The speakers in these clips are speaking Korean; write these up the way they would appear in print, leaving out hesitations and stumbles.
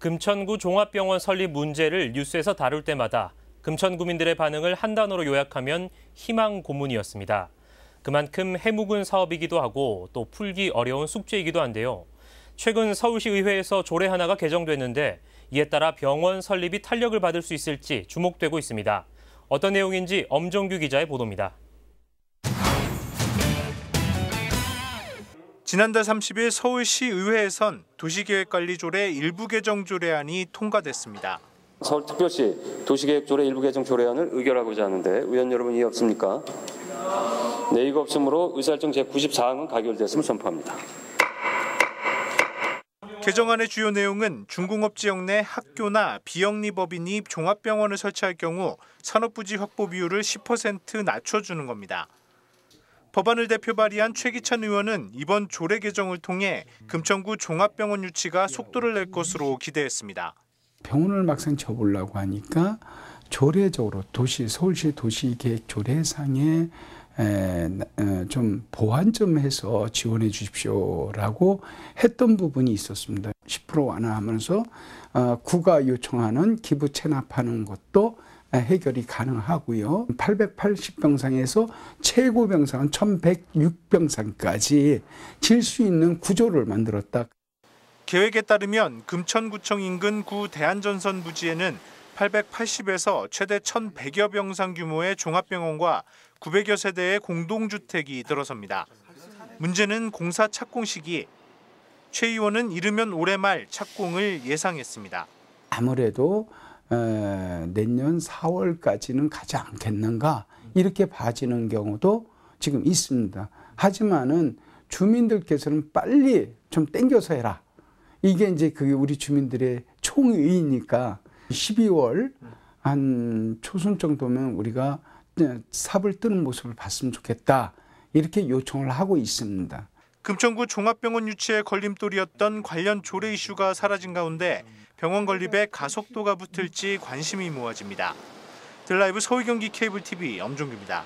금천구 종합병원 설립 문제를 뉴스에서 다룰 때마다 금천구민들의 반응을 한 단어로 요약하면 희망 고문이었습니다. 그만큼 해묵은 사업이기도 하고 또 풀기 어려운 숙제이기도 한데요. 최근 서울시 의회에서 조례 하나가 개정됐는데 이에 따라 병원 설립이 탄력을 받을 수 있을지 주목되고 있습니다. 어떤 내용인지 엄정규 기자의 보도입니다. 지난달 30일 서울시 의회에선 도시계획관리조례 일부 개정 조례안이 통과됐습니다. 서울특별시 도시계획조례 일부 개정 조례안을 의결하고자 하는데 의원 여러분 이해 없습니까? 네, 이거 없으므로 의사일정 제94항은 가결됐음을 선포합니다. 개정안의 주요 내용은 중공업 지역 내 학교나 비영리법인이 종합병원을 설치할 경우 산업부지 확보 비율을 10% 낮춰주는 겁니다. 법안을 대표 발의한 최기찬 의원은 이번 조례 개정을 통해 금천구 종합병원 유치가 속도를 낼 것으로 기대했습니다. 병원을 막상 쳐보려고 하니까 조례적으로 서울시 도시계획 조례상에 좀 보완 좀 해서 지원해 주십시오라고 했던 부분이 있었습니다. 10% 완화하면서 구가 요청하는 기부 체납하는 것도 해결이 가능하고요. 880병상에서 최고 병상은 1106병상까지 질 수 있는 구조를 만들었다. 계획에 따르면 금천구청 인근 구 대한전선 부지에는 880에서 최대 1,100여 병상 규모의 종합병원과 900여 세대의 공동주택이 들어섭니다. 문제는 공사 착공 시기. 최 의원은 이르면 올해 말 착공을 예상했습니다. 아무래도 내년 4월까지는 가지 않겠는가 이렇게 봐지는 경우도 지금 있습니다. 하지만은 주민들께서는 빨리 좀 땡겨서 해라. 이게 이제 그게 우리 주민들의 총의니까 12월 한 초순 정도면 우리가 삽을 뜨는 모습을 봤으면 좋겠다. 이렇게 요청을 하고 있습니다. 금천구 종합병원 유치에 걸림돌이었던 관련 조례 이슈가 사라진 가운데 병원 건립에 가속도가 붙을지 관심이 모아집니다. 드라이브 서울 경기 케이블 TV 엄종규입니다.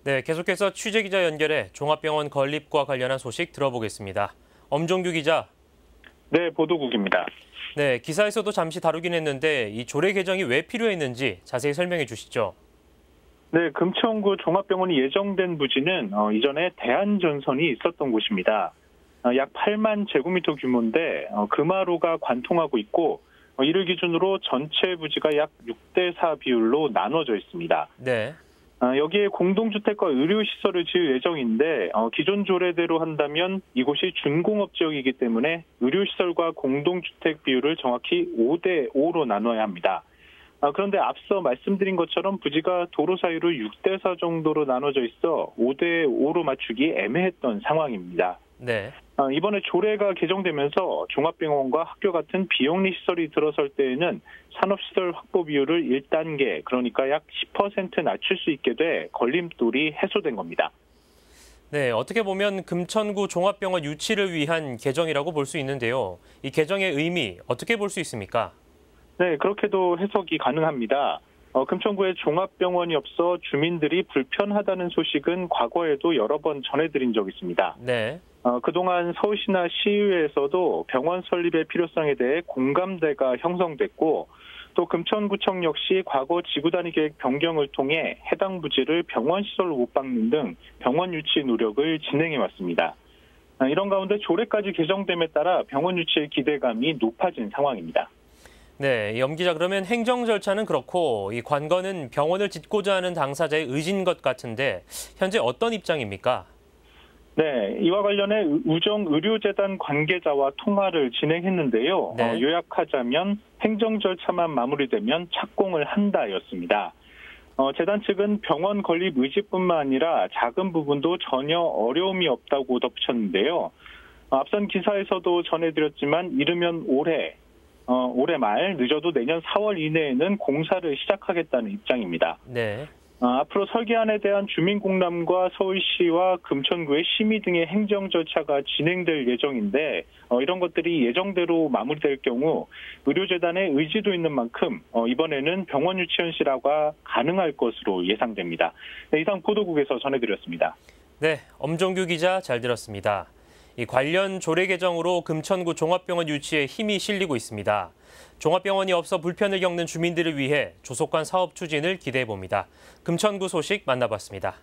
네, 계속해서 취재기자 연결해 종합병원 건립과 관련한 소식 들어보겠습니다. 엄종규 기자. 네, 보도국입니다. 네, 기사에서도 잠시 다루긴 했는데 이 조례 개정이 왜 필요했는지 자세히 설명해 주시죠. 네, 금천구 종합병원이 예정된 부지는 이전에 대한전선이 있었던 곳입니다. 약 8만 제곱미터 규모인데 금하로가 관통하고 있고 이를 기준으로 전체 부지가 약 6대4 비율로 나눠져 있습니다. 네. 여기에 공동주택과 의료시설을 지을 예정인데 기존 조례대로 한다면 이곳이 준공업 지역이기 때문에 의료시설과 공동주택 비율을 정확히 5대5로 나눠야 합니다. 그런데 앞서 말씀드린 것처럼 부지가 도로 사이로 6대4 정도로 나눠져 있어 5대5로 맞추기 애매했던 상황입니다. 네. 이번에 조례가 개정되면서 종합병원과 학교 같은 비영리 시설이 들어설 때에는 산업시설 확보 비율을 1단계, 그러니까 약 10% 낮출 수 있게 돼 걸림돌이 해소된 겁니다. 네, 어떻게 보면 금천구 종합병원 유치를 위한 개정이라고 볼 수 있는데요. 이 개정의 의미 어떻게 볼 수 있습니까? 네, 그렇게도 해석이 가능합니다. 금천구에 종합병원이 없어 주민들이 불편하다는 소식은 과거에도 여러 번 전해드린 적이 있습니다. 네. 그동안 서울시나 시의회에서도 병원 설립의 필요성에 대해 공감대가 형성됐고 또 금천구청 역시 과거 지구단위 계획 변경을 통해 해당 부지를 병원 시설로 못 박는 등 병원 유치 노력을 진행해 왔습니다. 이런 가운데 조례까지 개정됨에 따라 병원 유치의 기대감이 높아진 상황입니다. 네, 염 기자, 그러면 행정 절차는 그렇고 이 관건은 병원을 짓고자 하는 당사자의 의지인 것 같은데 현재 어떤 입장입니까? 네, 이와 관련해 우정의료재단 관계자와 통화를 진행했는데요. 네. 요약하자면 행정 절차만 마무리되면 착공을 한다였습니다. 재단 측은 병원 건립 의지뿐만 아니라 작은 부분도 전혀 어려움이 없다고 덧붙였는데요. 앞선 기사에서도 전해드렸지만 이르면 올해 말 늦어도 내년 4월 이내에는 공사를 시작하겠다는 입장입니다. 네. 앞으로 설계안에 대한 주민공람과 서울시와 금천구의 심의 등의 행정 절차가 진행될 예정인데 이런 것들이 예정대로 마무리될 경우 의료재단의 의지도 있는 만큼 이번에는 병원 유치 현실화가 가능할 것으로 예상됩니다. 네, 이상 보도국에서 전해드렸습니다. 네, 엄종규 기자 잘 들었습니다. 이 관련 조례 개정으로 금천구 종합병원 유치에 힘이 실리고 있습니다. 종합병원이 없어 불편을 겪는 주민들을 위해 조속한 사업 추진을 기대해 봅니다. 금천구 소식 만나봤습니다.